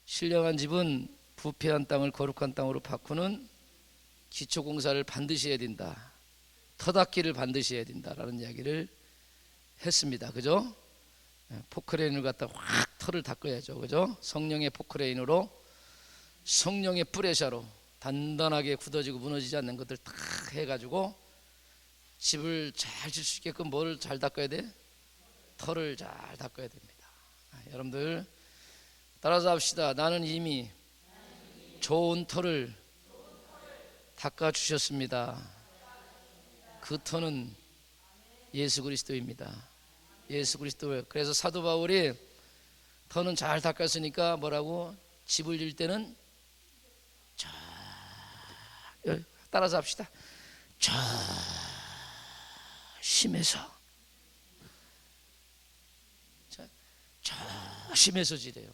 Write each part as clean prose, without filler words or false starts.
신령한 집은 부패한 땅을 거룩한 땅으로 바꾸는 기초공사를 반드시 해야 된다. 터닦기를 반드시 해야 된다라는 이야기를 했습니다. 그죠? 포크레인을 갖다 확 털을 닦아야죠. 그죠? 성령의 포크레인으로, 성령의 프레셔로 단단하게 굳어지고 무너지지 않는 것들 다 해가지고 집을 잘 질 수 있게끔 뭘 잘 닦아야 돼? 털을 잘 닦아야 됩니다. 여러분들 따라서 합시다. 나는 이미 좋은 털을 닦아주셨습니다. 그 터는 예수 그리스도입니다. 예수 그리스도예요. 그래서 사도 바울이 터는 잘 닦았으니까 뭐라고? 집을 질 때는 저, 따라서 합시다. 조심해서 지래요.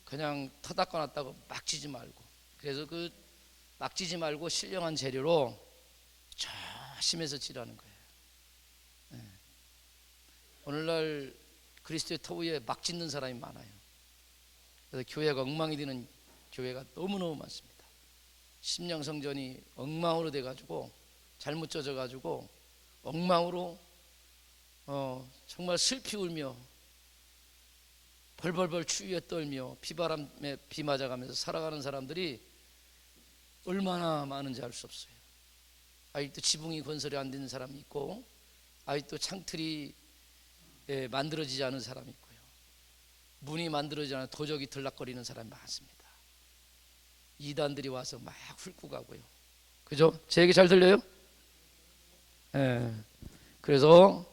그냥 터 닦아놨다고 막 지지 말고. 그래서 그 막 지지 말고 신령한 재료로 조심해서 지라는 거예요. 네. 오늘날 그리스도의 터 위에 막 짓는 사람이 많아요. 그래서 교회가 엉망이 되는 교회가 너무너무 많습니다. 심령 성전이 엉망으로 돼가지고 잘못 젖어가지고 엉망으로 정말 슬피 울며 벌벌벌 추위에 떨며 비바람에 비 맞아가면서 살아가는 사람들이 얼마나 많은지 알 수 없어요. 아직도 지붕이 건설이 안 되는 사람이 있고, 아직도 창틀이 만들어지지 않은 사람이 있고요, 문이 만들어지지 않은 도적이 들락거리는 사람이 많습니다. 이단들이 와서 막 훑고 가고요. 그죠? 제 얘기 잘 들려요? 그래서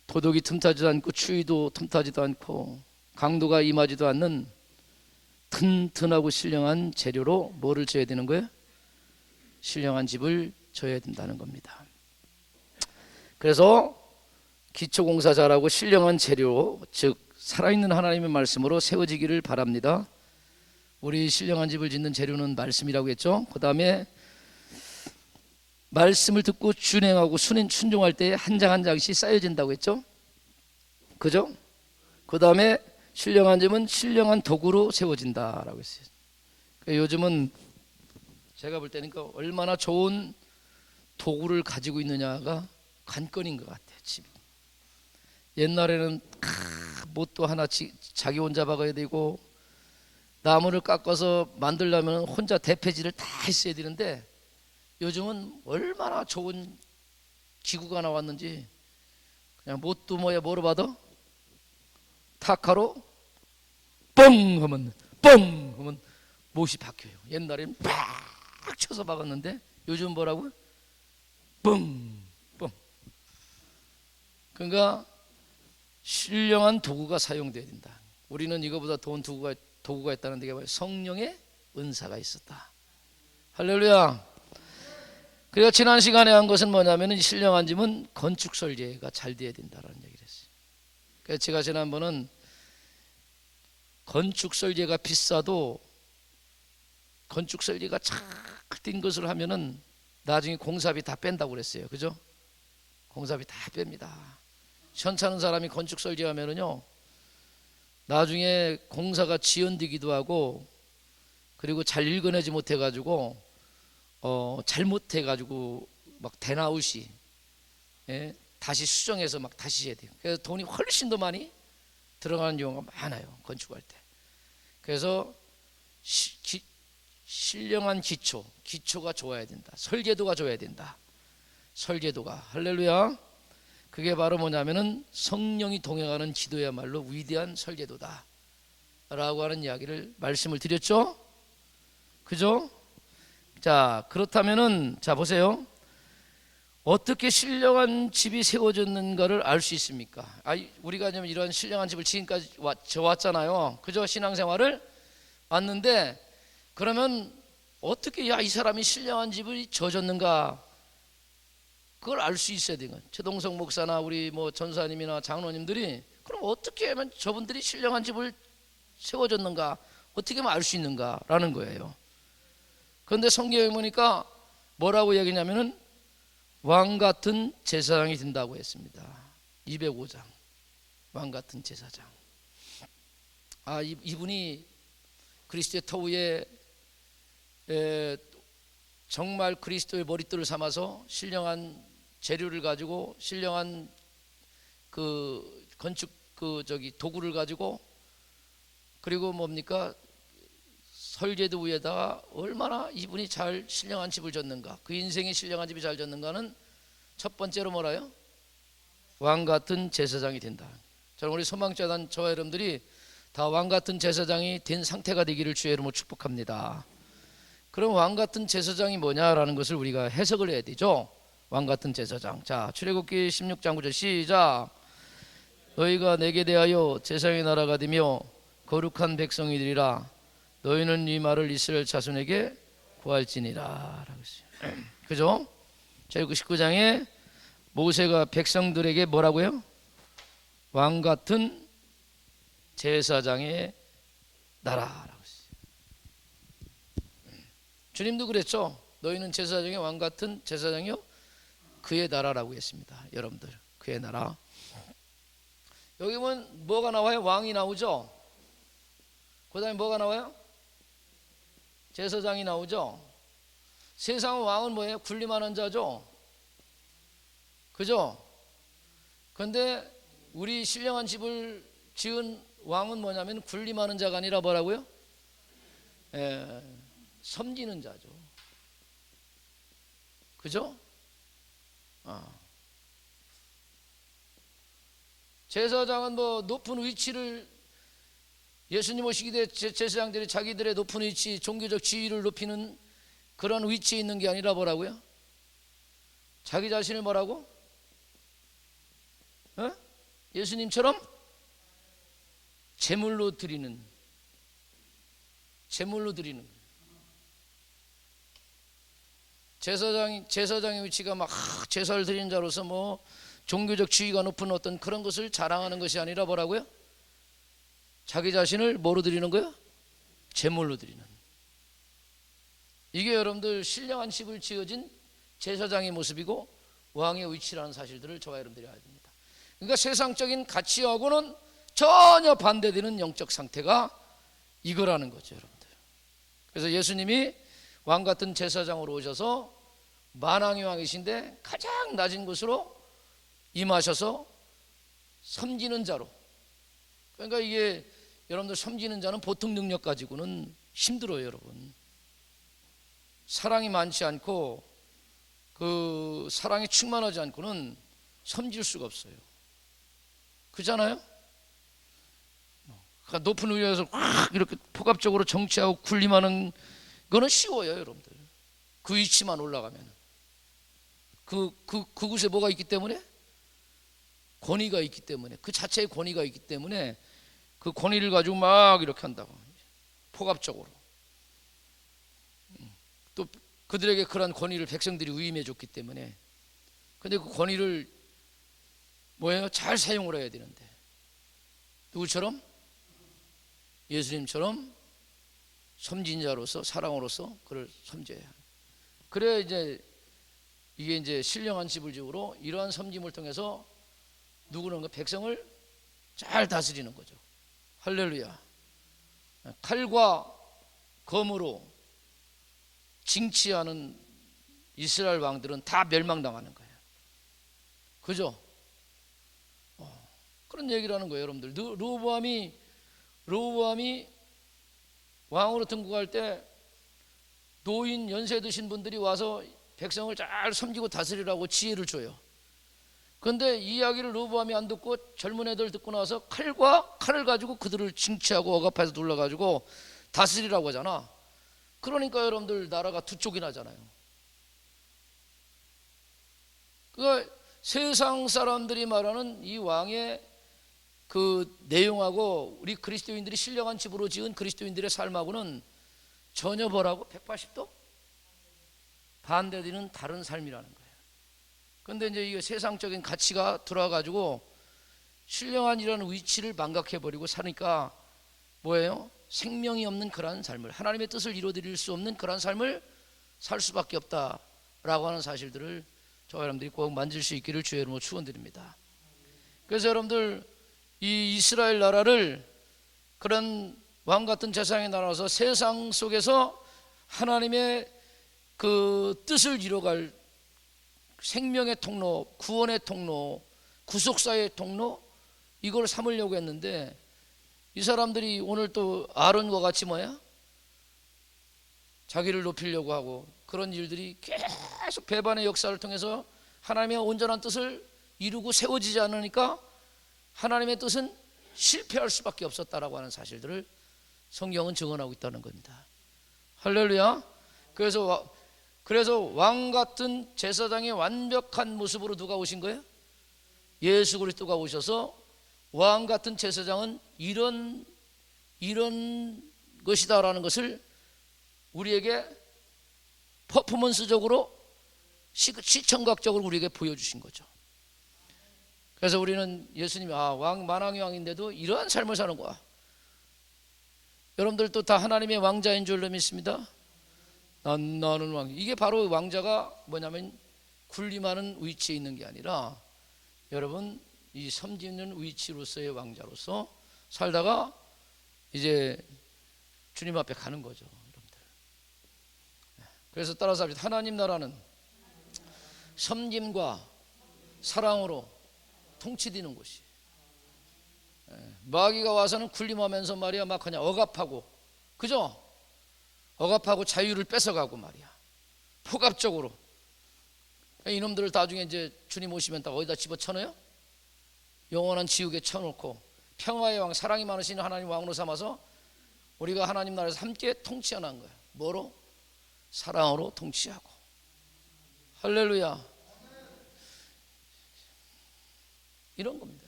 도둑이 틈타지도 않고 추위도 틈타지도 않고 강도가 임하지도 않는 튼튼하고 신령한 재료로 뭐를 져야 되는 거예요? 신령한 집을 져야 된다는 겁니다. 그래서 기초공사 잘하고 신령한 재료, 즉 살아있는 하나님의 말씀으로 세워지기를 바랍니다. 우리 신령한 집을 짓는 재료는 말씀이라고 했죠. 그 다음에 말씀을 듣고 준행하고 순종할 때 한 장 한 장씩 쌓여진다고 했죠. 그죠? 그 다음에 신령한 집은 신령한 도구로 세워진다라고 했어요. 요즘은 제가 볼 때는 얼마나 좋은 도구를 가지고 있느냐가 관건인 것 같아요. 집. 옛날에는 못도 하나 자기 혼자 박아야 되고, 나무를 깎아서 만들려면 혼자 대패질을 다 했어야 되는데, 요즘은 얼마나 좋은 기구가 나왔는지 그냥 못도 뭐로 받아? 타카로 뻥 하면 못이 박혀요. 옛날에는 팍 쳐서 박았는데 요즘 뭐라고? 뻥. 그러니까 신령한 도구가 사용돼야 된다. 우리는 이거보다 좋은 도구가 있다는 데 성령의 은사가 있었다. 할렐루야. 그리고 지난 시간에 한 것은 뭐냐면 신령한 집은 건축 설계가 잘 돼야 된다라는 얘기를 했어요. 그래서 제가 지난번은 건축 설계가 비싸도 건축 설계가 잘 된 것을 하면은 나중에 공사비 다 뺀다고 그랬어요. 그죠? 공사비 다 뺍니다. 현찮은 사람이 건축 설계하면은요, 나중에 공사가 지연되기도 하고, 그리고 잘 읽어내지 못해가지고 잘못해가지고 막 대나우시 다시 수정해서 막 다시 해야 돼요. 그래서 돈이 훨씬 더 많이 들어가는 경우가 많아요, 건축할 때. 그래서 신령한 기초가 좋아야 된다. 설계도가 좋아야 된다. 설계도가. 할렐루야. 그게 바로 뭐냐면은 성령이 동행하는 지도야말로 위대한 설계도다 라고 하는 이야기를 말씀을 드렸죠. 그죠? 자, 그렇다면은 자 보세요. 어떻게 신령한 집이 세워졌는가를 알 수 있습니까? 우리가 이런 신령한 집을 지금까지 져왔잖아요. 그죠? 신앙생활을 왔는데, 그러면 어떻게 이 사람이 신령한 집을 져졌는가, 그걸 알 수 있어야 되는 거예요. 최동성 목사나 우리 전사님이나 장로님들이 그럼 어떻게 하면 저분들이 신령한 집을 세워졌는가, 어떻게 하면 알 수 있는가라는 거예요. 그런데 성경에 보니까 뭐라고 얘기냐면은 왕 같은 제사장이 된다고 했습니다. 205장 왕 같은 제사장. 이분이 그리스도의 터 위에 정말 그리스도의 머릿돌을 삼아서 신령한 재료를 가지고 신령한 그 건축 도구를 가지고, 그리고 뭡니까, 설계도 위에다가 얼마나 이분이 잘 신령한 집을 졌는가, 그 인생의 신령한 집이 잘 졌는가는 첫 번째로 뭐라요? 왕 같은 제사장이 된다. 저는 우리 소망자단 저와 여러분들이 다 왕 같은 제사장이 된 상태가 되기를 주의 이름으로 축복합니다. 그럼 왕 같은 제사장이 뭐냐라는 것을 우리가 해석을 해야 되죠. 왕 같은 제사장. 자, 출애굽기 16장 9절 시작. 너희가 내게 대하여 제사장의 나라가 되며 거룩한 백성이 되리라. 너희는 이 말을 이스라엘 자손에게 구할지니라 라고 했어요. 그죠? 출애굽기 19장에 모세가 백성들에게 뭐라고요? 왕 같은 제사장의 나라라고 했어요. 주님도 그랬죠. 너희는 제사장의 왕 같은 제사장이요 그의 나라라고 했습니다. 여러분들, 그의 나라. 여기 보면 뭐가 나와요? 왕이 나오죠. 그 다음에 뭐가 나와요? 제사장이 나오죠. 세상 왕은 뭐예요? 군림하는 자죠. 그죠? 근데 우리 신령한 집을 지은 왕은 뭐냐면 군림하는 자가 아니라 뭐라고요? 섬기는 자죠. 그죠? 제사장은 뭐 높은 위치를, 예수님 오시기 때 제사장들이 자기들의 높은 위치, 종교적 지위를 높이는 그런 위치에 있는 게 아니라 뭐라고요? 자기 자신을 뭐라고? 예수님처럼 제물로 드리는 거예요. 제사장의 위치가 막 제사를 드리는 자로서 뭐 종교적 지위가 높은 어떤 그런 것을 자랑하는 것이 아니라 뭐라고요? 자기 자신을 뭐로 드리는 거예요? 제물로 드리는. 이게 여러분들 신령한 집을 지어진 제사장의 모습이고 왕의 위치라는 사실들을 저와 여러분들이 알아야 됩니다. 그러니까 세상적인 가치하고는 전혀 반대되는 영적 상태가 이거라는 거죠, 여러분들. 그래서 예수님이 왕 같은 제사장으로 오셔서 만왕의 왕이신데 가장 낮은 곳으로 임하셔서 섬기는 자로. 그러니까 이게 여러분들 섬기는 자는 보통 능력 가지고는 힘들어요, 여러분. 사랑이 많지 않고 그 사랑이 충만하지 않고는 섬길 수가 없어요. 그잖아요? 그러니까 높은 위에서 이렇게 폭압적으로 정치하고 군림하는 거는 쉬워요, 여러분들. 그 위치만 올라가면. 그곳에 뭐가 있기 때문에? 권위가 있기 때문에, 그 자체의 권위가 있기 때문에 그 권위를 가지고 막 이렇게 한다고. 폭압적으로. 또 그들에게 그런 권위를 백성들이 위임해 줬기 때문에. 근데 그 권위를 뭐예요? 잘 사용을 해야 되는데. 누구처럼? 예수님처럼 섬진자로서, 사랑으로서 그를 섬겨야 해요. 그래야 이게 이제 신령한 집을 지으로 이러한 섬김을 통해서 누구는 백성을 잘 다스리는 거죠. 할렐루야. 칼과 검으로 징치하는 이스라엘 왕들은 다 멸망당하는 거예요. 그죠? 그런 얘기를 하는 거예요, 여러분들. 르호보암이 왕으로 등극할 때 노인 연세 드신 분들이 와서 백성을 잘 섬기고 다스리라고 지혜를 줘요. 그런데 이 이야기를 르호보암이 안 듣고 젊은 애들 듣고 나서 칼을 가지고 그들을 징치하고 억압해서 눌러가지고 다스리라고 하잖아. 그러니까 여러분들 나라가 두 쪽이 나잖아요. 그러니까 세상 사람들이 말하는 이 왕의 그 내용하고 우리 그리스도인들이 신령한 집으로 지은 그리스도인들의 삶하고는 전혀 뭐라고? 180도 반대되는 다른 삶이라는 거예요. 그런데 이제 이게 세상적인 가치가 들어와가지고 신령한 이라는 위치를 망각해버리고 사니까 뭐예요? 생명이 없는 그러한 삶을, 하나님의 뜻을 이루어드릴 수 없는 그러한 삶을 살 수밖에 없다라고 하는 사실들을 저와 여러분들이 꼭 만질 수 있기를 주의 이름으로 축원드립니다. 그래서 여러분들 이 이스라엘 나라를 그런 왕 같은 제사장이 나와서 세상 속에서 하나님의 그 뜻을 이뤄갈 생명의 통로, 구원의 통로, 구속사의 통로, 이걸 삼으려고 했는데 이 사람들이 오늘 또 아론과 같이 뭐야? 자기를 높이려고 하고 그런 일들이 계속 배반의 역사를 통해서 하나님의 온전한 뜻을 이루고 세워지지 않으니까 하나님의 뜻은 실패할 수밖에 없었다라고 하는 사실들을 성경은 증언하고 있다는 겁니다. 할렐루야. 그래서 왕 같은 제사장의 완벽한 모습으로 누가 오신 거예요? 예수 그리스도가 오셔서 왕 같은 제사장은 이런 것이다라는 것을 우리에게 퍼포먼스적으로 시청각적으로 우리에게 보여주신 거죠. 그래서 우리는 예수님이 만왕의 왕인데도 이러한 삶을 사는 거야. 여러분들도 다 하나님의 왕자인 줄로 믿습니다. 나는 왕. 이게 바로 왕자가 뭐냐면 군림하는 위치에 있는 게 아니라 여러분 이 섬기는 위치로서의 왕자로서 살다가 이제 주님 앞에 가는 거죠. 여러분들. 그래서 따라서 합시다. 하나님 나라는 섬김과 사랑으로 통치되는 곳이. 마귀가 와서는 군림하면서 말이야 막 그냥 억압하고, 그죠? 억압하고 자유를 뺏어가고 말이야 포갑적으로. 이놈들을 나중에 이제 주님 오시면 다 어디다 집어쳐넣어요? 영원한 지옥에 쳐놓고 평화의 왕, 사랑이 많으신 하나님 왕으로 삼아서 우리가 하나님 나라에서 함께 통치하는 거예요. 뭐로? 사랑으로 통치하고. 할렐루야. 이런 겁니다.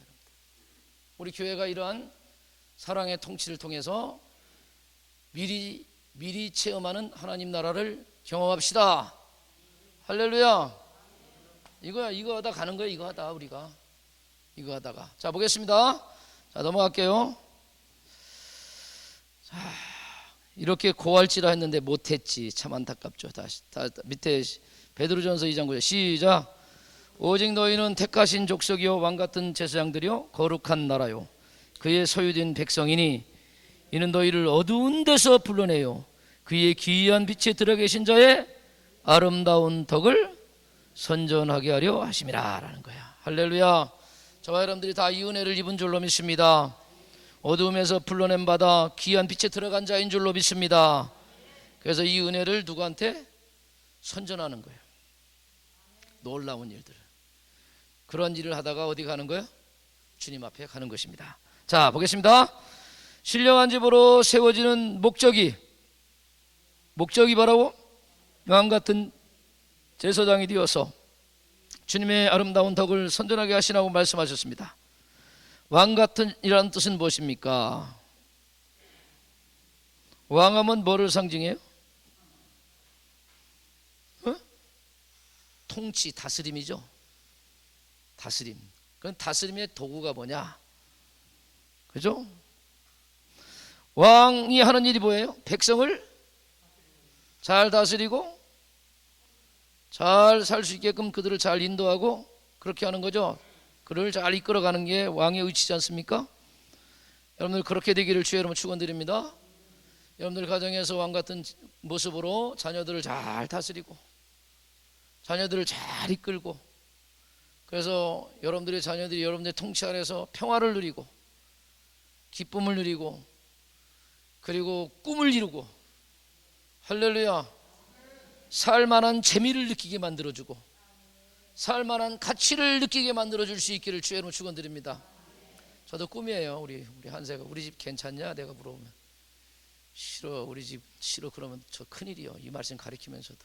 우리 교회가 이러한 사랑의 통치를 통해서 미리 체험하는 하나님 나라를 경험합시다. 할렐루야. 이거 하다 가는 거예요. 이거 하다 우리가 이거 하다가. 자, 보겠습니다. 자, 넘어갈게요. 자, 이렇게 고할지라 했는데 못했지. 참 안타깝죠. 다시 밑에 베드로전서 2장 9절 시작. 오직 너희는 택하신 족속이요 왕같은 제사장들이요 거룩한 나라요 그의 소유된 백성이니 이는 너희를 어두운 데서 불러내요 그의 기이한 빛에 들어 계신 자의 아름다운 덕을 선전하게 하려 하심이라 라는 거야. 할렐루야. 저와 여러분들이 다 이 은혜를 입은 줄로 믿습니다. 어두움에서 불러낸 바다 귀한 빛에 들어간 자인 줄로 믿습니다. 그래서 이 은혜를 누구한테? 선전하는 거예요. 놀라운 일들. 그런 일을 하다가 어디 가는 거예요? 주님 앞에 가는 것입니다. 자, 보겠습니다. 신령한 집으로 세워지는 목적이 뭐라고? 왕 같은 제사장이 되어서 주님의 아름다운 덕을 선전하게 하시라고 말씀하셨습니다. 왕 같은 이라는 뜻은 무엇입니까? 왕하면 뭐를 상징해요? 통치, 다스림이죠. 다스림. 그건 다스림의 도구가 뭐냐? 그죠? 왕이 하는 일이 뭐예요? 백성을 잘 다스리고 잘 살 수 있게끔 그들을 잘 인도하고 그렇게 하는 거죠. 그를 잘 이끌어가는 게 왕의 의치지 않습니까? 여러분들 그렇게 되기를 주의 이름으로 축원드립니다. 여러분들 가정에서 왕 같은 모습으로 자녀들을 잘 다스리고 자녀들을 잘 이끌고 그래서 여러분들의 자녀들이 여러분들의 통치 아래서 평화를 누리고 기쁨을 누리고 그리고 꿈을 이루고 할렐루야 살만한 재미를 느끼게 만들어주고 살만한 가치를 느끼게 만들어줄 수 있기를 주의 이름으로 축원드립니다. 저도 꿈이에요. 우리 한세가 우리 집 괜찮냐? 내가 물어보면 싫어. 우리 집 싫어. 그러면 저 큰일이요. 이 말씀 가리키면서도.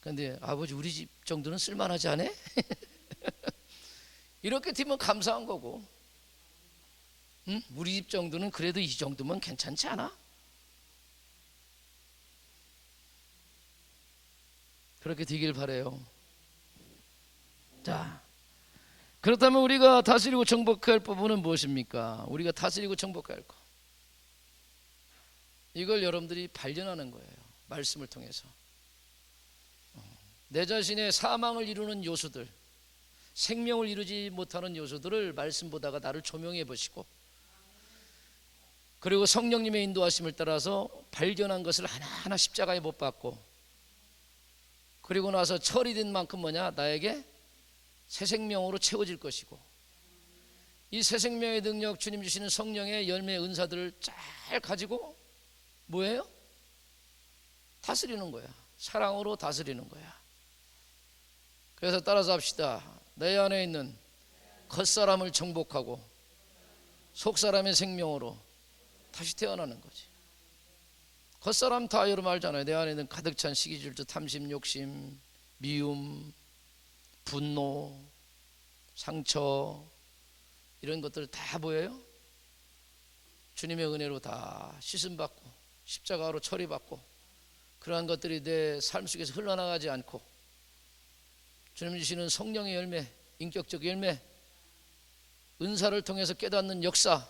그런데 아버지 우리 집 정도는 쓸만하지 않아? 이렇게 되면 감사한 거고 응? 우리 집 정도는 그래도 이 정도면 괜찮지 않아? 그렇게 되길 바라요. 자, 그렇다면 우리가 다스리고 정복해야 할 부분은 무엇입니까? 우리가 다스리고 정복해야 할 것. 이걸 여러분들이 발견하는 거예요. 말씀을 통해서. 내 자신의 사망을 이루는 요소들, 생명을 이루지 못하는 요소들을 말씀 보다가 나를 조명해 보시고 그리고 성령님의 인도하심을 따라서 발견한 것을 하나하나 십자가에 못 박고, 그리고 나서 처리된 만큼 나에게 새 생명으로 채워질 것이고, 이 새 생명의 능력, 주님 주시는 성령의 열매의 은사들을 잘 가지고 뭐예요? 다스리는 거야. 사랑으로 다스리는 거야. 그래서 따라서 합시다. 내 안에 있는 겉사람을 정복하고 속사람의 생명으로 다시 태어나는 거지. 겉사람 다 여러분 알잖아요. 내 안에 있는 가득 찬 시기질투, 탐심, 욕심, 미움, 분노, 상처, 이런 것들 다 보여요? 주님의 은혜로 다 씻음받고 십자가로 처리받고, 그러한 것들이 내 삶 속에서 흘러나가지 않고 주님 주시는 성령의 열매, 인격적 열매, 은사를 통해서 깨닫는 역사,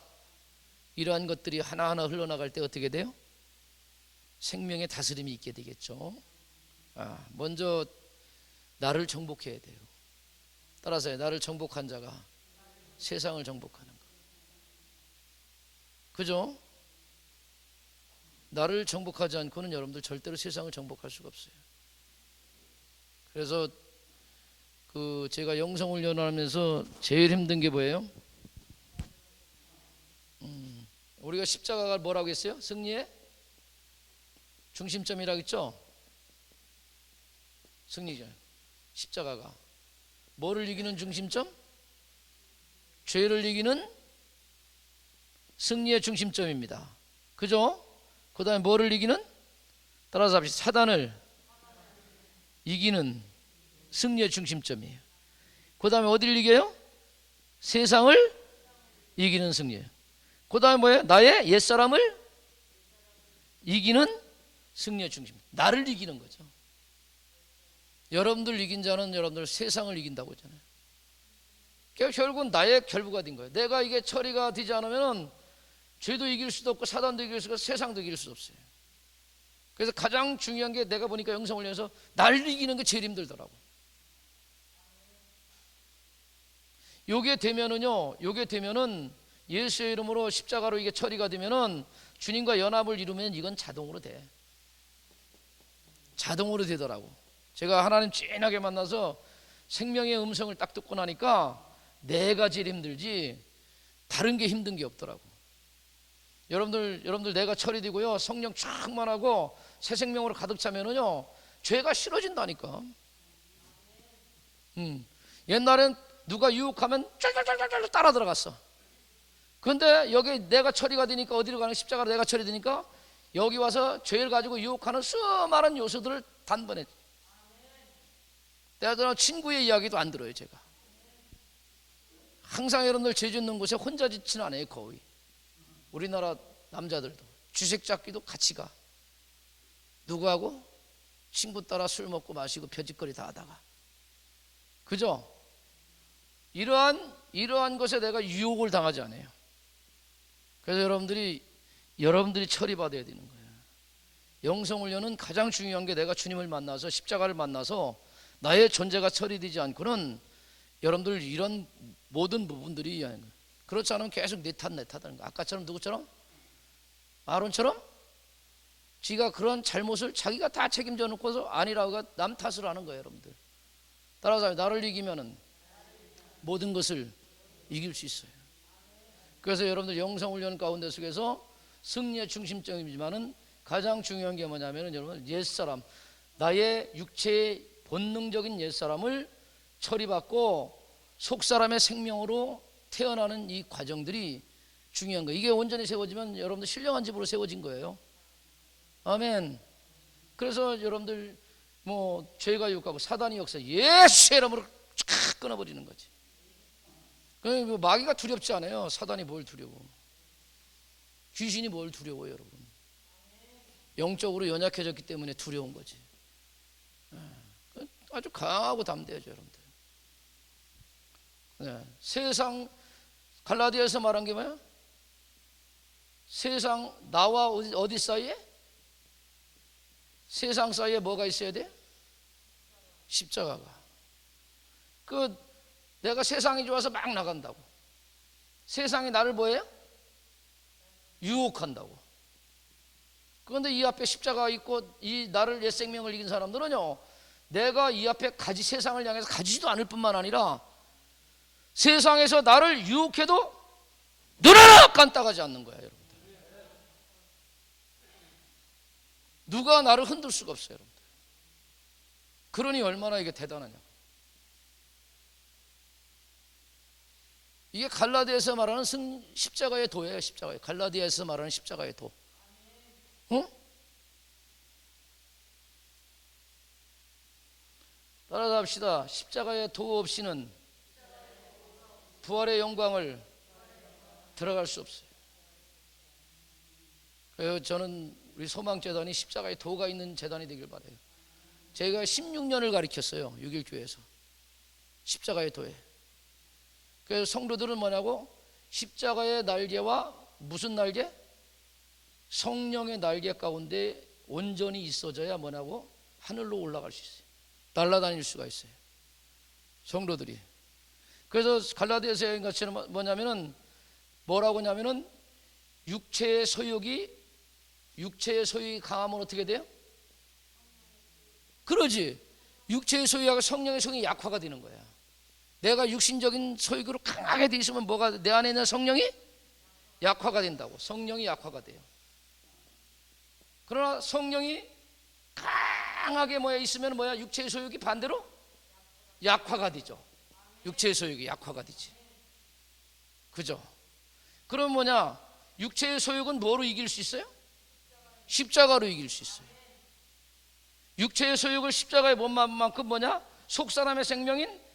이러한 것들이 하나하나 흘러나갈 때 어떻게 돼요? 생명의 다스림이 있게 되겠죠. 먼저 나를 정복해야 돼요. 따라서 나를 정복한 자가 세상을 정복하는 거. 그죠? 나를 정복하지 않고는 여러분들 절대로 세상을 정복할 수가 없어요. 그래서 제가 영성훈련을 하면서 제일 힘든 게 뭐예요? 우리가 십자가가 뭐라고 했어요? 승리의 중심점이라고 했죠? 승리죠. 십자가가 뭐를 이기는 중심점? 죄를 이기는 승리의 중심점입니다. 그죠? 그 다음에 뭐를 이기는? 따라서 합시다. 사단을 이기는 승리의 중심점이에요. 그 다음에 어디를 이겨요? 세상을 이기는 승리예요. 그 다음에 뭐예요? 나의 옛사람을 이기는 승리의 중심. 나를 이기는 거죠. 여러분들 이긴 자는 여러분들 세상을 이긴다고 했잖아요. 결국은 나의 결부가 된 거예요. 내가 이게 처리가 되지 않으면 죄도 이길 수도 없고 사단도 이길 수도 없고 세상도 이길 수도 없어요. 그래서 가장 중요한 게, 내가 보니까 영성훈련에서 날 이기는 게 제일 힘들더라고. 요게 되면은 예수의 이름으로 십자가로 이게 처리가 되면은 주님과 연합을 이루면 이건 자동으로 돼. 자동으로 되더라고. 제가 하나님 진하게 만나서 생명의 음성을 딱 듣고 나니까 내가 제일 힘들지 다른 게 힘든 게 없더라고. 여러분들 내가 처리되고요, 성령 충만하고 새 생명으로 가득 차면은요, 죄가 싫어진다니까. 옛날엔 누가 유혹하면 쫄쫄쫄쫄 따라 들어갔어. 그런데 여기 내가 처리가 되니까, 어디로 가는? 십자가로 내가 처리되니까 여기 와서 죄를 가지고 유혹하는 수많은 요소들을 단번에. 내가 친구의 이야기도 안 들어요. 제가 항상 여러분들 죄 짓는 곳에 혼자 짓지는 않아요. 거의 우리나라 남자들도 주색 잡기도 같이 가. 누구하고? 친구 따라 술 먹고 마시고 벼짓거리 다 하다가. 그죠? 이러한 것에 내가 유혹을 당하지 않아요. 그래서 여러분들이 처리받아야 되는 거예요. 영성훈련은 가장 중요한 게, 내가 주님을 만나서 십자가를 만나서 나의 존재가 처리되지 않고는 여러분들 이런 모든 부분들이, 그렇지 않으면 계속 내 탓하는 거예요. 아까처럼 누구처럼? 아론처럼 지가 그런 잘못을 자기가 다 책임져 놓고서 아니라고 남 탓을 하는 거예요. 여러분들 따라서 나를 이기면은 모든 것을 이길 수 있어요. 그래서 여러분들 영성훈련 가운데 속에서 승리의 중심점이지만은 가장 중요한 게 뭐냐면은, 여러분 옛사람, 나의 육체의 본능적인 옛사람을 처리받고 속사람의 생명으로 태어나는 이 과정들이 중요한 거예요. 이게 온전히 세워지면 여러분들 신령한 집으로 세워진 거예요. 아멘. 그래서 여러분들 죄가 유혹하고 사단이 역사 예수의 이름으로 쫙 끊어버리는 거지. 마귀가 두렵지 않아요. 사단이 뭘 두려워? 귀신이 뭘 두려워요, 여러분? 영적으로 연약해졌기 때문에 두려운 거지. 아주 강하고 담대하죠, 여러분들. 세상, 갈라디아에서 말한 게 뭐야? 세상, 나와 어디 사이에? 세상 사이에 뭐가 있어야 돼? 십자가가. 내가 세상이 좋아서 막 나간다고. 세상이 나를 뭐예요? 유혹한다고. 그런데 이 앞에 십자가 있고 이 나를 옛 생명을 이긴 사람들은요, 내가 이 앞에 세상을 향해서 가지지도 않을 뿐만 아니라 세상에서 나를 유혹해도 늘어나 깐따가지 않는 거야, 여러분들. 누가 나를 흔들 수가 없어요, 여러분들. 그러니 얼마나 이게 대단하냐. 이게 갈라디아에서 말하는 십자가의 도예요. 십자가의, 갈라디아에서 말하는 십자가의 도. 응? 따라서 합시다. 십자가의 도 없이는 부활의 영광을 들어갈 수 없어요. 그래서 저는 우리 소망재단이 십자가의 도가 있는 재단이 되길 바라요. 제가 16년을 가르쳤어요, 6.1교회에서 십자가의 도에. 그래서 성도들은 뭐냐고, 십자가의 날개와 무슨 날개? 성령의 날개 가운데 온전히 있어져야 뭐냐고, 하늘로 올라갈 수 있어요. 날아다닐 수가 있어요, 성도들이. 그래서 갈라디아서 같이 뭐냐면은 뭐라고 하냐면은 육체의 소욕이 강하면 어떻게 돼요? 그러지. 육체의 소욕하고 성령의 소욕이 약화가 되는 거야. 내가 육신적인 소욕으로 강하게 돼 있으면 뭐가, 내 안에 있는 성령이 약화가 된다고. 성령이 약화가 돼요. 그러나 성령이 강하게 있으면 육체의 소욕이 반대로 약화가 되죠. 육체의 소욕이 약화가 되지. 그죠? 그럼 육체의 소욕은 뭐로 이길 수 있어요? 십자가로 이길 수 있어요. 육체의 소욕을 십자가에 못 막은 만큼 속사람의 생명인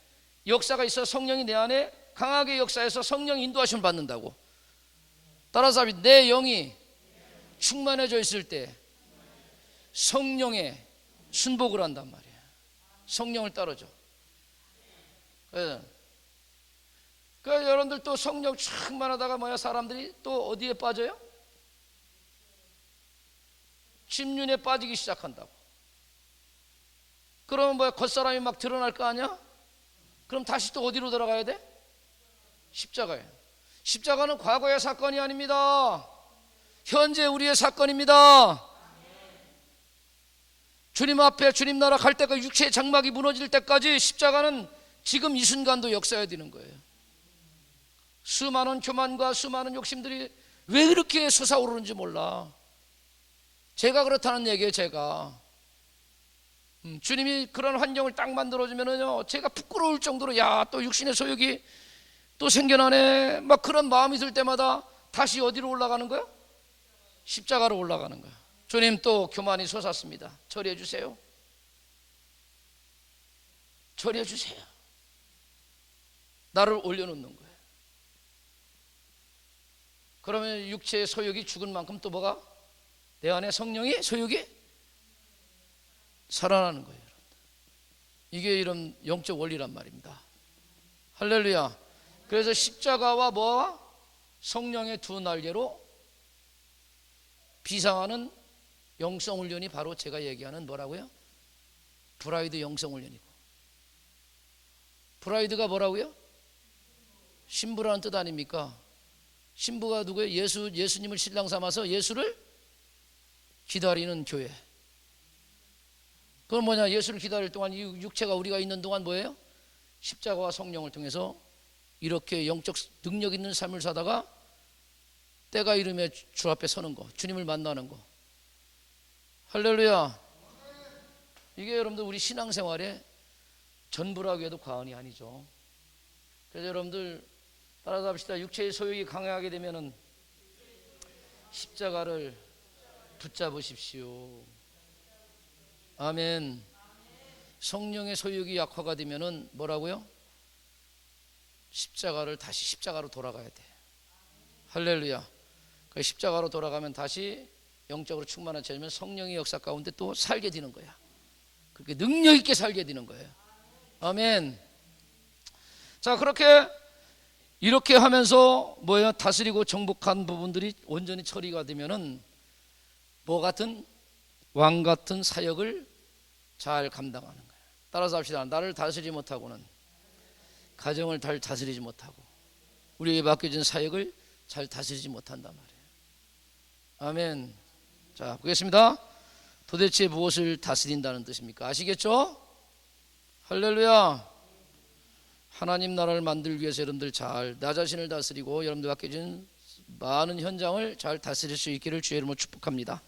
역사가 있어 성령이 내 안에 강하게 역사해서 성령이 인도하심을 받는다고. 따라서 내 영이 충만해져 있을 때 성령에 순복을 한단 말이야. 성령을 따르죠. 그래서 여러분들 또 성령 충만하다가 사람들이 또 어디에 빠져요? 침륜에 빠지기 시작한다고. 그러면 겉사람이 막 드러날 거 아니야? 그럼 다시 또 어디로 들어가야 돼? 십자가에. 십자가는 과거의 사건이 아닙니다. 현재 우리의 사건입니다. 주님 앞에 주님 나라 갈 때까지, 육체의 장막이 무너질 때까지 십자가는 지금 이 순간도 역사해야 되는 거예요. 수많은 교만과 수많은 욕심들이 왜 그렇게 솟아오르는지 몰라. 제가 그렇다는 얘기예요. 제가 주님이 그런 환경을 딱 만들어주면은요, 제가 부끄러울 정도로 또 육신의 소욕이 또 생겨나네 막 그런 마음이 들 때마다 다시 어디로 올라가는 거야? 십자가로 올라가는 거야. 주님, 또 교만이 솟았습니다. 처리해 주세요. 처리해 주세요. 나를 올려놓는 거예요. 그러면 육체의 소욕이 죽은 만큼 또 뭐가? 내 안에 성령의 소욕이 살아나는 거예요. 이게 이런 영적 원리란 말입니다. 할렐루야. 그래서 십자가와 뭐와? 성령의 두 날개로 비상하는 영성훈련이 바로 제가 얘기하는 뭐라고요? 브라이드 영성훈련이고. 브라이드가 뭐라고요? 신부라는 뜻 아닙니까? 신부가 누구예요? 예수님을 신랑 삼아서 예수를 기다리는 교회. 그건 예수를 기다릴 동안 이 육체가 우리가 있는 동안 뭐예요? 십자가와 성령을 통해서 이렇게 영적 능력 있는 삶을 사다가 때가 이르면 주 앞에 서는 거, 주님을 만나는 거. 할렐루야. 이게 여러분들 우리 신앙생활의 전부라고 해도 과언이 아니죠. 그래서 여러분들 따라서 합시다. 육체의 소욕이 강하게 되면은 십자가를 붙잡으십시오. 아멘. 성령의 소욕이 약화가 되면은 뭐라고요? 다시 십자가로 돌아가야 돼. 할렐루야. 그 십자가로 돌아가면 다시 영적으로 충만해지면 성령의 역사 가운데 또 살게 되는 거야. 그렇게 능력 있게 살게 되는 거예요. 아멘. 자, 이렇게 하면서 다스리고 정복한 부분들이 온전히 처리가 되면은 왕 같은 사역을 잘 감당하는 거예요. 따라서 합시다. 나를 다스리지 못하고는 가정을 잘 다스리지 못하고 우리에게 맡겨진 사역을 잘 다스리지 못한단 말이에요. 아멘. 자, 보겠습니다. 도대체 무엇을 다스린다는 뜻입니까? 아시겠죠? 할렐루야. 하나님 나라를 만들기 위해서 여러분들 잘 나 자신을 다스리고 여러분들 갖게 준 많은 현장을 잘 다스릴 수 있기를 주의 이름으로 축복합니다.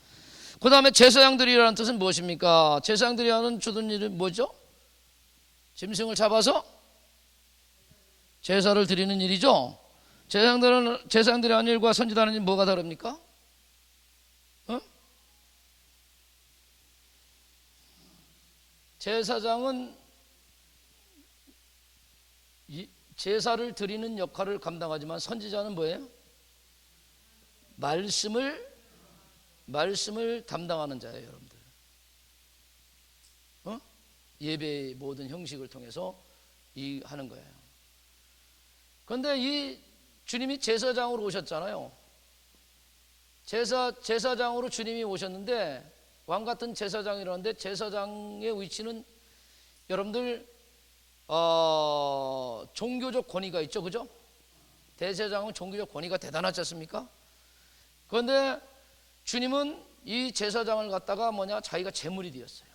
그 다음에 제사장들이라는 뜻은 무엇입니까? 제사장들이 하는 주된 일은 뭐죠? 짐승을 잡아서 제사를 드리는 일이죠. 제사장들이 하는 일과 선지자 하는 일 뭐가 다릅니까? 제사장은 제사를 드리는 역할을 감당하지만 선지자는 뭐예요? 말씀을 담당하는 자예요, 여러분들. 예배의 모든 형식을 통해서 하는 거예요. 그런데 이 주님이 제사장으로 오셨잖아요. 제사장으로 주님이 오셨는데 왕 같은 제사장이라는데 제사장의 위치는 여러분들 종교적 권위가 있죠, 그죠? 대제사장은 종교적 권위가 대단하지 않습니까? 그런데 주님은 이 제사장을 갖다가 자기가 제물이 되었어요.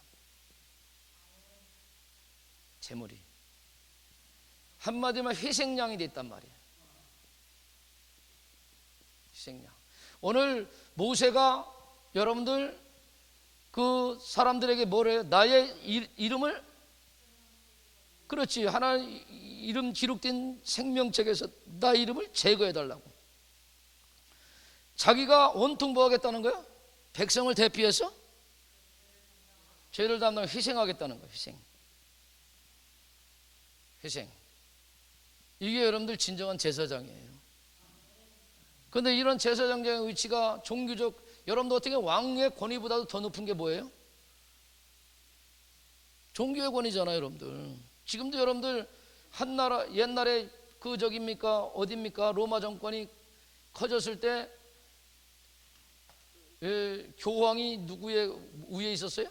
제물이. 한마디로 희생양이 됐단 말이에요. 희생양. 오늘 모세가 여러분들 그 사람들에게 뭐래요? 나의 이름을, 그렇지, 하나님 이름 기록된 생명책에서 나 이름을 제거해달라고. 자기가 온통 뭐 하겠다는 거야? 백성을 대피해서 죄를 담당 희생하겠다는 거야. 희생. 이게 여러분들 진정한 제사장이에요. 그런데 이런 제사장의 위치가 종교적, 여러분들 어떻게 왕의 권위보다도 더 높은 게 뭐예요? 종교의 권위잖아요, 여러분들. 지금도 여러분들 한 나라, 옛날에 어딥니까? 로마 정권이 커졌을 때 교황이 누구의 위에 있었어요?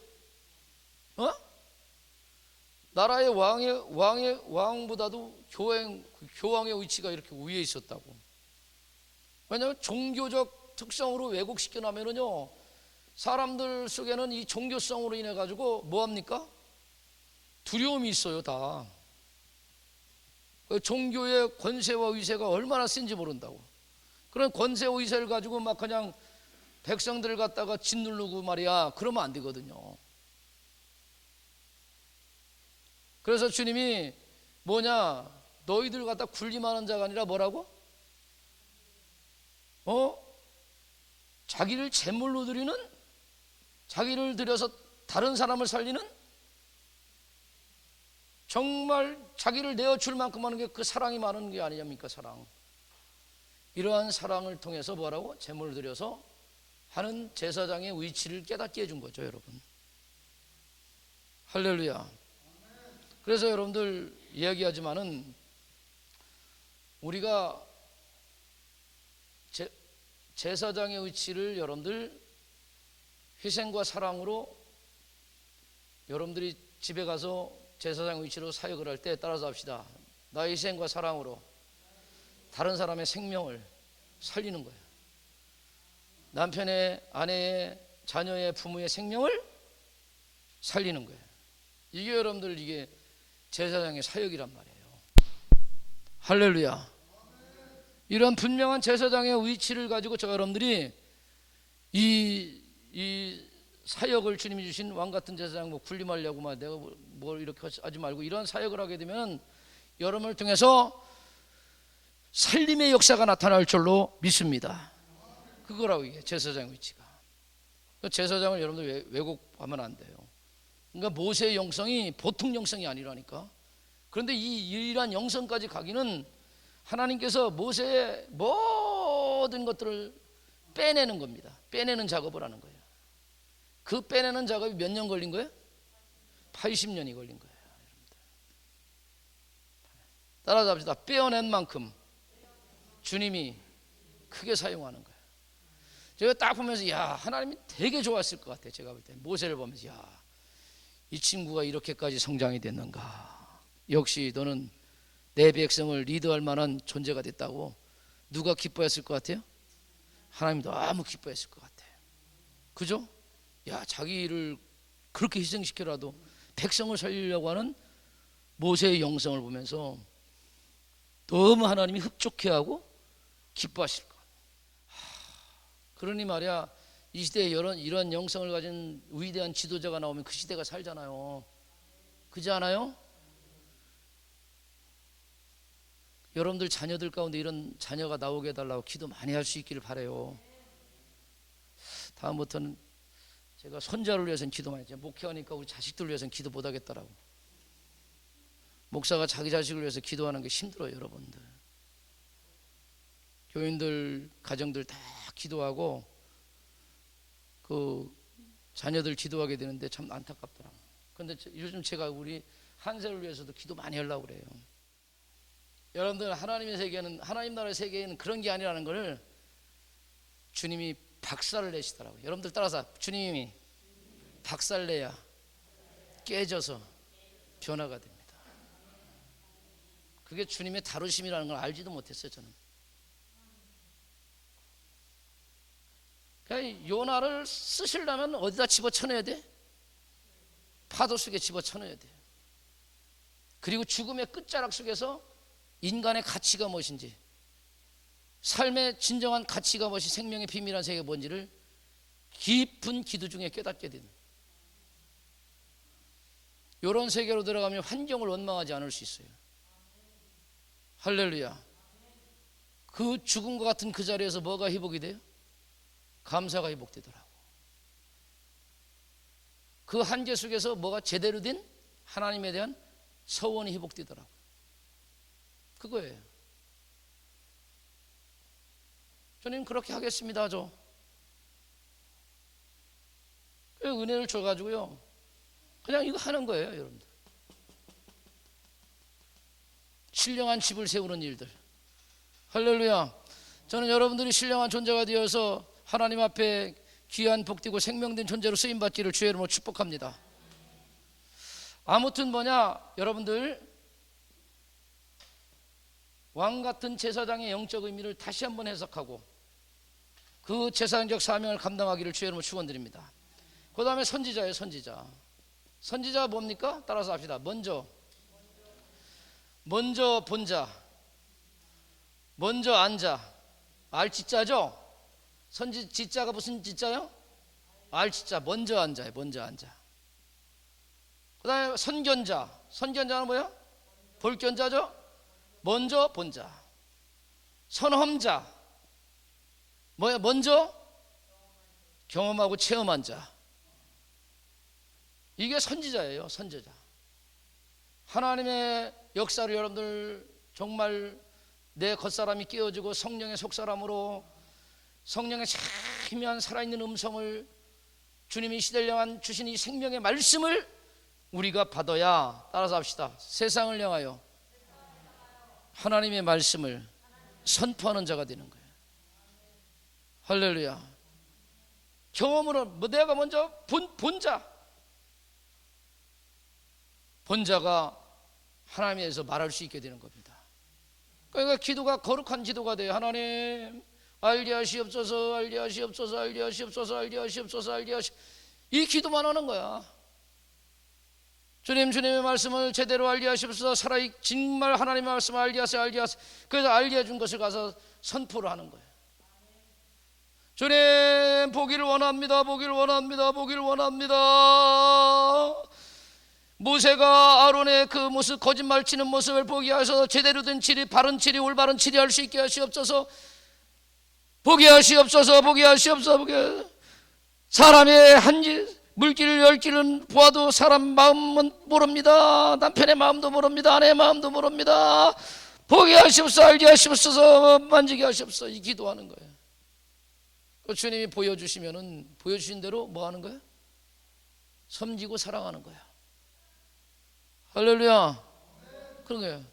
나라의 왕보다도 교황의 위치가 이렇게 위에 있었다고. 왜냐하면 종교적 특성으로 왜곡시켜 나면은요, 사람들 속에는 이 종교성으로 인해 가지고 뭐합니까? 두려움이 있어요, 다. 종교의 권세와 위세가 얼마나 센지 모른다고. 그런 권세와 위세를 가지고 막 그냥 백성들을 갖다가 짓누르고 말이야, 그러면 안 되거든요. 그래서 주님이 너희들 갖다 군림하는 자가 아니라 뭐라고? 자기를 제물로 드리는, 자기를 들여서 다른 사람을 살리는, 정말 자기를 내어줄 만큼 하는 게 그 사랑이 많은 게 아니냐입니까? 사랑. 이러한 사랑을 통해서 뭐라고? 제물을 드려서 하는 제사장의 위치를 깨닫게 해준 거죠, 여러분. 할렐루야. 그래서 여러분들 이야기하지만은 우리가 제사장의 위치를 여러분들 희생과 사랑으로, 여러분들이 집에 가서 제사장 위치로 사역을 할 때 따라서 합시다. 나의 희생과 사랑으로 다른 사람의 생명을 살리는 거예요. 남편의, 아내의, 자녀의, 부모의 생명을 살리는 거예요. 이게 여러분들, 이게 제사장의 사역이란 말이에요. 할렐루야. 이런 분명한 제사장의 위치를 가지고 여러분들이 이 사역을, 주님이 주신 왕 같은 제사장 군림하려고 내가 뭘 이렇게 하지 말고 이런 사역을 하게 되면 여러분을 통해서 살림의 역사가 나타날 줄로 믿습니다. 그거라고, 이게 제사장 위치가. 제사장을 여러분들 왜곡하면 안 돼요. 그러니까 모세의 영성이 보통 영성이 아니라니까. 그런데 이 유일한 영성까지 가기는 하나님께서 모세의 모든 것들을 빼내는 겁니다. 빼내는 작업을 하는 거예요. 그 빼내는 작업이 몇 년 걸린 거예요? 80년이 걸린 거예요. 따라서 합시다. 빼어낸 만큼 주님이 크게 사용하는 거예요. 제가 딱 보면서 하나님이 되게 좋았을 것 같아요. 제가 볼 때 모세를 보면서 이 친구가 이렇게까지 성장이 됐는가. 역시 너는 내 백성을 리드할 만한 존재가 됐다고. 누가 기뻐했을 것 같아요? 하나님이 너무 기뻐했을 것 같아요. 그죠? 야, 자기를 그렇게 희생시켜라도 백성을 살리려고 하는 모세의 영성을 보면서 너무 하나님이 흡족해하고 기뻐하실 거예요. 그러니 말이야, 이 시대에 이런 영성을 가진 위대한 지도자가 나오면 그 시대가 살잖아요. 그렇지 않아요? 여러분들 자녀들 가운데 이런 자녀가 나오게 해달라고 기도 많이 할 수 있기를 바라요. 다음부터는 제가 손자를 위해서는 기도 많이 했죠. 목회하니까 우리 자식들 위해서는 기도 못 하겠더라고. 목사가 자기 자식을 위해서 기도하는 게 힘들어요, 여러분들. 교인들, 가정들 다 기도하고 그 자녀들 기도하게 되는데 참 안타깝더라고. 그런데 요즘 제가 우리 한세를 위해서도 기도 많이 하려고 그래요. 여러분들, 하나님의 세계는, 하나님 나라의 세계에는 그런 게 아니라는 걸 주님이 박살을 내시더라고요. 여러분들 따라서 주님이 박살 내야 깨져서 변화가 됩니다. 그게 주님의 다루심이라는 걸 알지도 못했어요, 저는. 그러니까 요나를 쓰시려면 어디다 집어쳐넣어야 돼? 파도 속에 집어쳐넣어야 돼요. 그리고 죽음의 끝자락 속에서 인간의 가치가 무엇인지, 삶의 진정한 가치가 무엇이, 생명의 비밀한 세계가 뭔지를 깊은 기도 중에 깨닫게 되는, 이런 세계로 들어가면 환경을 원망하지 않을 수 있어요. 할렐루야. 그 죽음과 같은 그 자리에서 뭐가 회복이 돼요? 감사가 회복되더라고. 그 한계 속에서 뭐가 제대로 된 하나님에 대한 서원이 회복되더라고. 그거예요. 주님 그렇게 하겠습니다 하죠. 은혜를 줘가지고요, 그냥 이거 하는 거예요, 여러분들. 신령한 집을 세우는 일들. 할렐루야. 저는 여러분들이 신령한 존재가 되어서 하나님 앞에 귀한 복되고 생명된 존재로 쓰임받기를 주의 이름으로 축복합니다. 아무튼 여러분들, 왕같은 제사장의 영적 의미를 다시 한번 해석하고 그 제사장적 사명을 감당하기를 주의 이름으로 축원드립니다. 그 다음에 선지자예요. 선지자가 뭡니까? 따라서 합시다. 먼저 본자, 먼저 앉아. 알지자죠? 지자가 무슨 지자요? 알지자. 먼저 앉아요. 먼저 앉아. 그 다음에 선견자는 뭐야? 볼견자죠? 먼저 본자. 선험자 뭐야? 먼저 경험하고 체험한 자. 이게 선지자예요. 선지자. 하나님의 역사를 여러분들 정말 내 겉사람이 깨어지고 성령의 속사람으로 성령의 희미한 살아있는 음성을, 주님이 시대를 향한 주신 이 생명의 말씀을 우리가 받아야, 따라서 합시다, 세상을 향하여 하나님의 말씀을 선포하는 자가 되는 거예요. 할렐루야. 경험으로 내가 먼저 본자가 하나님에서 말할 수 있게 되는 겁니다. 그러니까 기도가 거룩한 기도가 돼요. 하나님 알게 하시옵소서, 알게 하시옵소서, 알게 하시옵소서, 알게 하시옵소서, 알게 하시. 이 기도만 하는 거야. 주님의 말씀을 제대로 알게 하시옵소서. 정말 하나님의 말씀을 알게 하세요, 알게 하세요. 그래서 알게 해준 것을 가서 선포를 하는 거예요. 주님 보기를 원합니다, 보기를 원합니다, 보기를 원합니다. 모세가 아론의 그 모습, 거짓말 치는 모습을 보게 하셔서 제대로 된 치리, 바른 치리, 올바른 치리할 수 있게 하시옵소서. 보게 하시옵소서, 보게 하시옵소서. 사람의 물길 열길은 보아도 사람 마음은 모릅니다. 남편의 마음도 모릅니다. 아내의 마음도 모릅니다. 보게 하시옵소서, 알게 하시옵소서, 만지게 하시옵소서. 이 기도하는 거예요. 그 주님이 보여주시면은 보여주신 대로 뭐 하는 거예요? 섬기고 사랑하는 거예요. 할렐루야. 그런 거예요.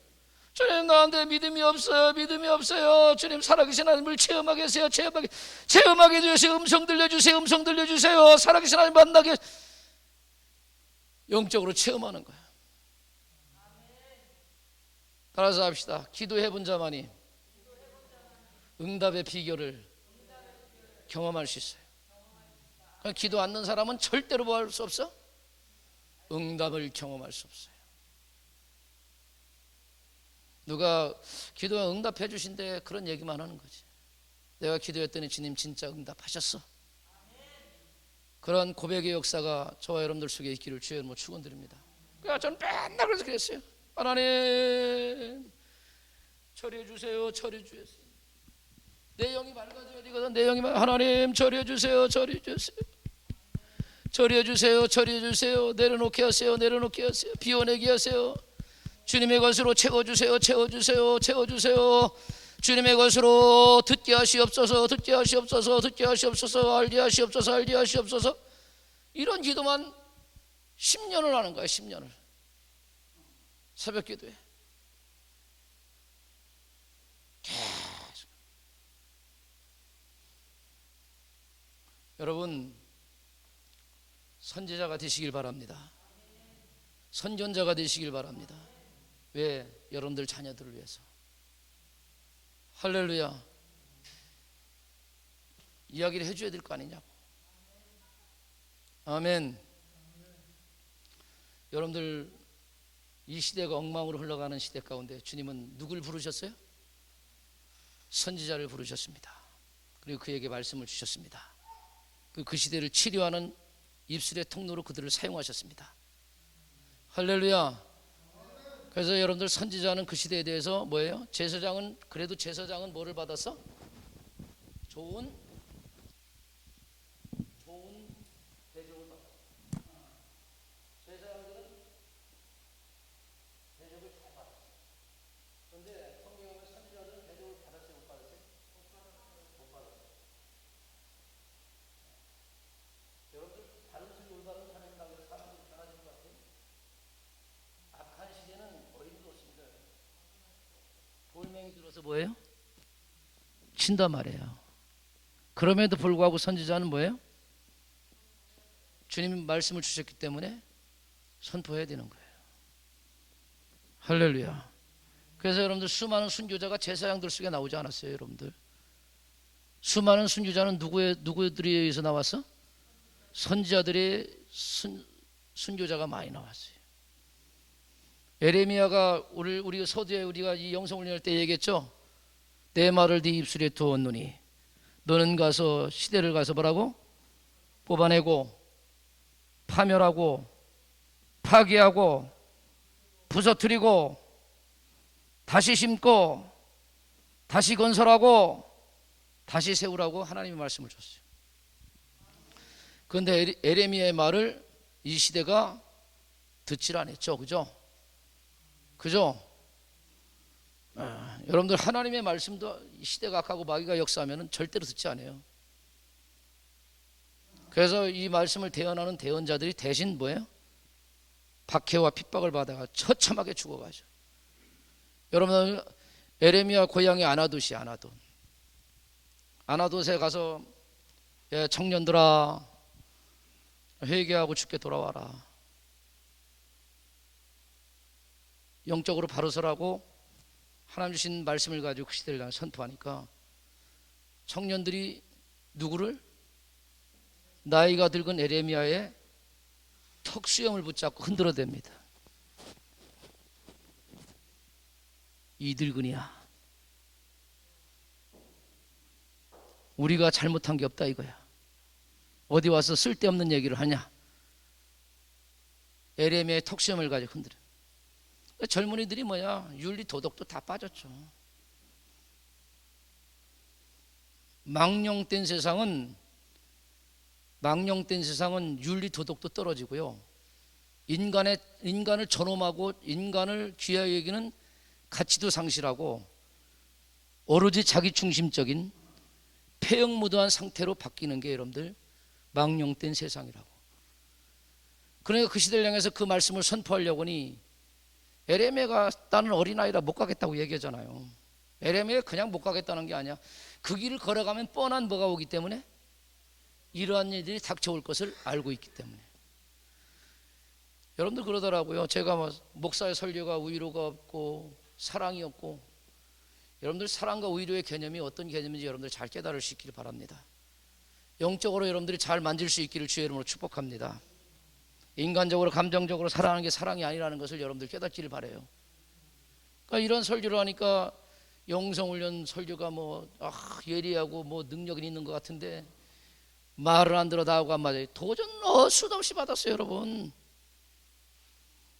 주님 나한테 믿음이 없어요. 주님 살아계신 하나님을 체험하게 하세요. 체험하게 해주세요. 음성 들려주세요. 살아계신 하나님 만나게, 영적으로 체험하는 거예요. 따라서 합시다. 기도해본 자만이 응답의 비결을 경험할 수 있어요. 기도 않는 사람은 절대로 뭐 할 수 없어? 응답을 경험할 수 없어요. 누가 기도에 응답해 주신대 그런 얘기만 하는 거지. 내가 기도했더니 주님 진짜 응답하셨어. 그런 고백의 역사가 저와 여러분들 속에 있기를 주의 이름으로 축원드립니다. 그러니까 저는 맨날 그래서 그랬어요. 하나님 처리해 주세요. 처리해 주세요. 내 영이 맑아져야 되거든. 내 영이 하나님 처리해 주세요. 처리해 주세요. 처리해 주세요. 처리해 주세요. 내려놓게 하세요. 내려놓게 하세요. 비워내게 하세요. 주님의 것으로 채워주세요. 채워주세요. 채워주세요. 주님의 것으로 듣게 하시옵소서. 듣게 하시옵소서. 듣게 하시옵소서. 알게 하시옵소서. 알게 하시옵소서. 이런 기도만 10년을 하는 거야. 10년을 새벽 기도에 계속. 여러분 선지자가 되시길 바랍니다. 선전자가 되시길 바랍니다. 왜? 여러분들 자녀들을 위해서. 할렐루야. 이야기를 해줘야 될 거 아니냐고. 아멘. 여러분들 이 시대가 엉망으로 흘러가는 시대 가운데 주님은 누굴 부르셨어요? 선지자를 부르셨습니다. 그리고 그에게 말씀을 주셨습니다. 그 시대를 치료하는 입술의 통로로 그들을 사용하셨습니다. 할렐루야. 그래서 여러분들 선지자는 그 시대에 대해서 뭐예요? 제사장은 그래도 제사장은 뭐를 받았어? 좋은 대접을 받았어. 제사장들은 대접을 잘 받았어. 그런데 성경에 보면 선지자들은 대접을 받았어요? 못 받았어요? 못 받았어요. 여러분들 다른 선교 올바른 하나님 나라에서 사람들이 변화된 것 같아요? 악한 시대는 어림도 없습니다. 돌멩이 들어서 뭐예요? 친단 말이에요. 그럼에도 불구하고 선지자는 뭐예요? 주님 말씀을 주셨기 때문에 선포해야 되는 거예요. 할렐루야. 그래서 여러분들 수많은 순교자가 제사장들 속에 나오지 않았어요. 여러분들 수많은 순교자는 누구들에 의해서 나왔어? 선지자들의 순교자가 많이 나왔어요. 에레미야가 우리 서두에 우리가 이 영성 훈련할 때 얘기했죠. 내 말을 네 입술에 두었노니 너는 가서 시대를 가서 뭐라고? 뽑아내고 파멸하고 파괴하고 부서뜨리고 다시 심고 다시 건설하고 다시 세우라고 하나님의 말씀을 줬어요. 그런데 에레미야의 말을 이 시대가 듣질 않았죠. 그죠? 그죠? 여러분들 하나님의 말씀도 시대가 악하고 마귀가 역사하면 절대로 듣지 않아요. 그래서 이 말씀을 대언하는 대언자들이 대신 뭐예요? 박해와 핍박을 받아가 처참하게 죽어가죠. 여러분 에레미야 고향이 아나돗이 아나돗에 가서 청년들아 회개하고 주께 돌아와라. 영적으로 바로 서라고 하나님 주신 말씀을 가지고 그 시대를 선포하니까 청년들이 누구를? 나이가 들건 에레미야의 턱수염을 붙잡고 흔들어댑니다. 이 늙은이야, 우리가 잘못한 게 없다 이거야. 어디 와서 쓸데없는 얘기를 하냐. 에레미야의 턱수염을 가지고 흔들어. 젊은이들이 뭐야? 윤리 도덕도 다 빠졌죠. 망령된 세상은 윤리 도덕도 떨어지고요. 인간을 존엄하고 인간을 귀하게 여기는 가치도 상실하고 오로지 자기 중심적인 폐역무도한 상태로 바뀌는 게 여러분들 망령된 세상이라고. 그러니까 그 시대를 향해서 그 말씀을 선포하려고 하니 에레미야가 나는 어린아이라 못 가겠다고 얘기하잖아요. 에레미야 그냥 못 가겠다는 게 아니야. 그 길을 걸어가면 뻔한 뭐가 오기 때문에 이러한 일들이 닥쳐올 것을 알고 있기 때문에. 여러분들 그러더라고요. 제가 목사의 설교가 위로가 없고 사랑이 없고. 여러분들 사랑과 위로의 개념이 어떤 개념인지 여러분들 잘 깨달을 수 있기를 바랍니다. 영적으로 여러분들이 잘 만질 수 있기를 주의 이름으로 축복합니다. 인간적으로 감정적으로 사랑하는 게 사랑이 아니라는 것을 여러분들 깨닫기를 바라요. 그러니까 이런 설교를 하니까 영성훈련 설교가 예리하고 능력이 있는 것 같은데 말을 안 들어 다 하고 안 맞아요. 도전 수도 없이 받았어요, 여러분.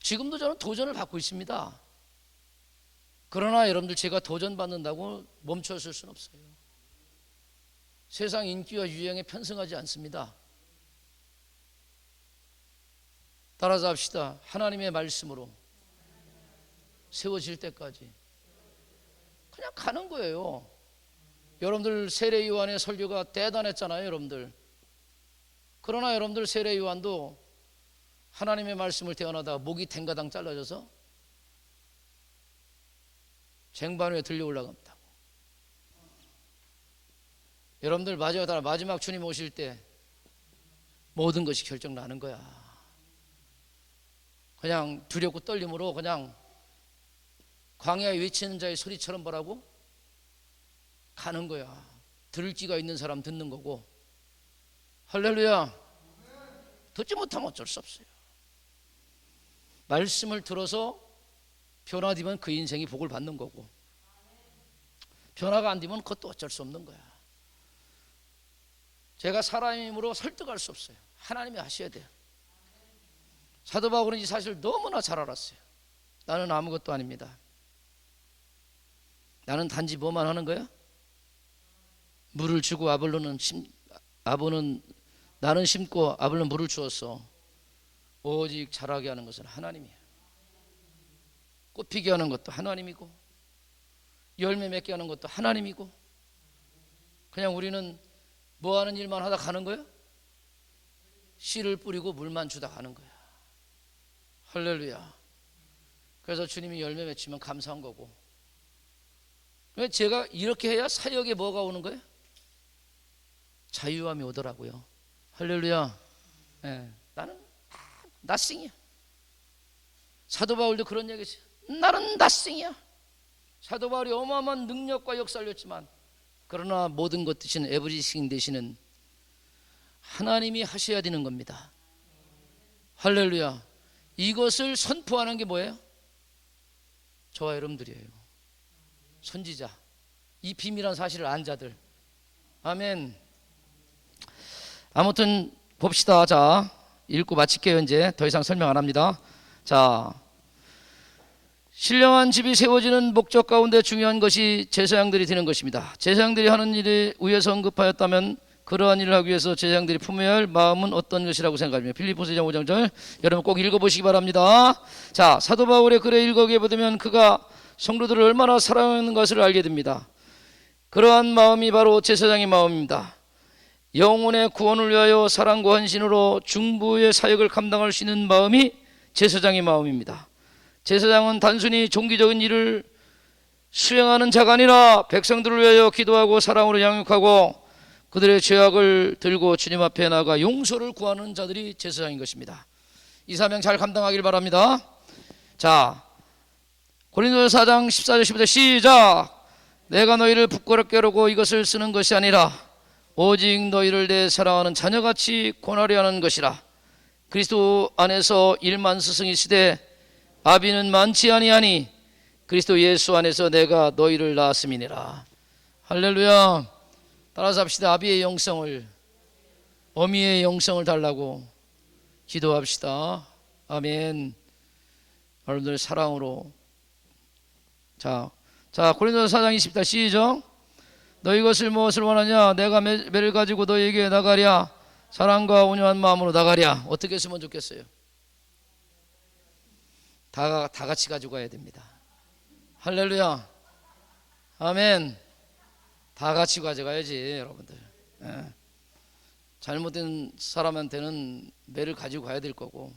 지금도 저는 도전을 받고 있습니다. 그러나 여러분들 제가 도전 받는다고 멈춰설 수는 없어요. 세상 인기와 유행에 편승하지 않습니다. 따라서 합시다. 하나님의 말씀으로 세워질 때까지 그냥 가는 거예요. 여러분들 세례 요한의 설교가 대단했잖아요, 여러분들. 그러나 여러분들 세례 요한도 하나님의 말씀을 대언하다가 목이 댕가당 잘라져서 쟁반 위에 들려 올라갑니다. 여러분들 마지막 주님 오실 때 모든 것이 결정 나는 거야. 그냥 두렵고 떨림으로 그냥 광야에 외치는 자의 소리처럼 뭐라고? 가는 거야. 들을 귀가 있는 사람 듣는 거고. 할렐루야. 듣지 못하면 어쩔 수 없어요. 말씀을 들어서 변화되면 그 인생이 복을 받는 거고, 변화가 안 되면 그것도 어쩔 수 없는 거야. 제가 사람의 힘으로 설득할 수 없어요. 하나님이 하셔야 돼요. 사도 바울은 이 사실을 너무나 잘 알았어요. 나는 아무것도 아닙니다. 나는 단지 뭐만 하는 거야? 물을 주고 나는 심고 아볼로는 물을 주었어. 오직 자라게 하는 것은 하나님이야. 꽃피게 하는 것도 하나님이고 열매 맺게 하는 것도 하나님이고, 그냥 우리는 뭐 하는 일만 하다 가는 거야? 씨를 뿌리고 물만 주다 가는 거야. 할렐루야. 그래서 주님이 열매 맺히면 감사한 거고, 제가 이렇게 해야 사역에 뭐가 오는 거예요? 자유함이 오더라고요. 할렐루야. 네, 나는 nothing이야. 사도 바울도 그런 얘기했어요. 나는 nothing이야. 사도 바울이 어마어마한 능력과 역사를 했지만, 그러나 모든 것 대신 에브리싱 대신은 하나님이 하셔야 되는 겁니다. 할렐루야. 이것을 선포하는 게 뭐예요? 저와 여러분들이에요. 선지자, 이 비밀한 사실을 안 자들. 아멘. 아무튼 봅시다. 자, 읽고 마칠게요. 이제 더 이상 설명 안 합니다. 자, 신령한 집이 세워지는 목적 가운데 중요한 것이 제사장들이 되는 것입니다. 제사장들이 하는 일에 위해서 언급하였다면 그러한 일을 하기 위해서 제사장들이 품어야 할 마음은 어떤 것이라고 생각합니다. 빌립보서 2장 5장 절 여러분 꼭 읽어보시기 바랍니다. 자, 사도 바울의 글에 읽어보게 되면 그가 성도들을 얼마나 사랑하는 것을 알게 됩니다. 그러한 마음이 바로 제사장의 마음입니다. 영혼의 구원을 위하여 사랑과 헌신으로 중보의 사역을 감당할 수 있는 마음이 제사장의 마음입니다. 제사장은 단순히 종기적인 일을 수행하는 자가 아니라 백성들을 위하여 기도하고 사랑으로 양육하고 그들의 죄악을 들고 주님 앞에 나가 용서를 구하는 자들이 제사장인 것입니다. 이 사명 잘 감당하길 바랍니다. 자, 고린도서 4장 14절 15절 시작. 내가 너희를 부끄럽게 하려고 이것을 쓰는 것이 아니라 오직 너희를 내 사랑하는 자녀같이 권하려 하는 것이라. 그리스도 안에서 일만 스승이 시되 아비는 많지 아니하니 그리스도 예수 안에서 내가 너희를 낳았음이니라. 할렐루야. 따라서 합시다. 아비의 영성을, 어미의 영성을 달라고 기도합시다. 아멘. 여러분들 사랑으로. 자, 고린도서 4장 20절 시작. 너희 것을 무엇을 원하냐? 내가 매를 가지고 너희에게 나가랴. 사랑과 온유한 마음으로 나가랴. 어떻게 했으면 좋겠어요? 다 같이 가지고 가야 됩니다. 할렐루야. 아멘. 다 같이 가져가야지, 여러분들. 예. 잘못된 사람한테는 매를 가지고 가야 될 거고.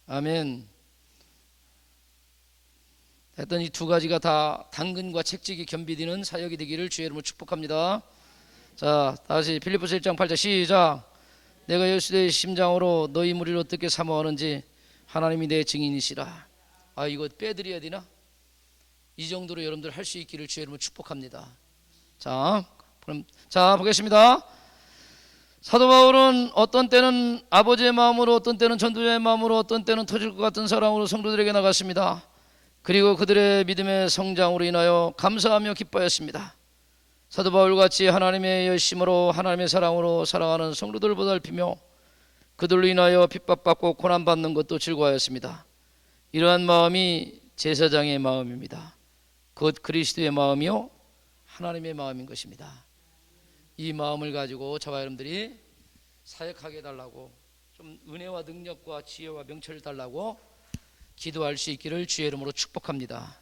아멘. 하여튼 이 두 가지가 다 당근과 채찍이 겸비되는 사역이 되기를 주의 이름으로 축복합니다. 자, 다시 빌립보서 1장 8절 시작. 내가 예수의 심장으로 너희 무리를 어떻게 사모하는지 하나님이 내 증인이시라. 아, 이거 빼드려야 되나? 이 정도로 여러분들 할 수 있기를 주의 이름으로 축복합니다. 자, 그럼 보겠습니다. 사도 바울은 어떤 때는 아버지의 마음으로, 어떤 때는 전도자의 마음으로, 어떤 때는 터질 것 같은 사랑으로 성도들에게 나갔습니다. 그리고 그들의 믿음의 성장으로 인하여 감사하며 기뻐했습니다. 사도 바울같이 하나님의 열심으로, 하나님의 사랑으로 살아가는 성도들 보살피며 그들로 인하여 핍박받고 고난받는 것도 즐거워하였습니다. 이러한 마음이 제사장의 마음입니다. 곧 그리스도의 마음이요 하나님의 마음인 것입니다. 이 마음을 가지고 저와 여러분들이 사역하게 해달라고, 좀 은혜와 능력과 지혜와 명철을 달라고 기도할 수 있기를 주의 이름으로 축복합니다.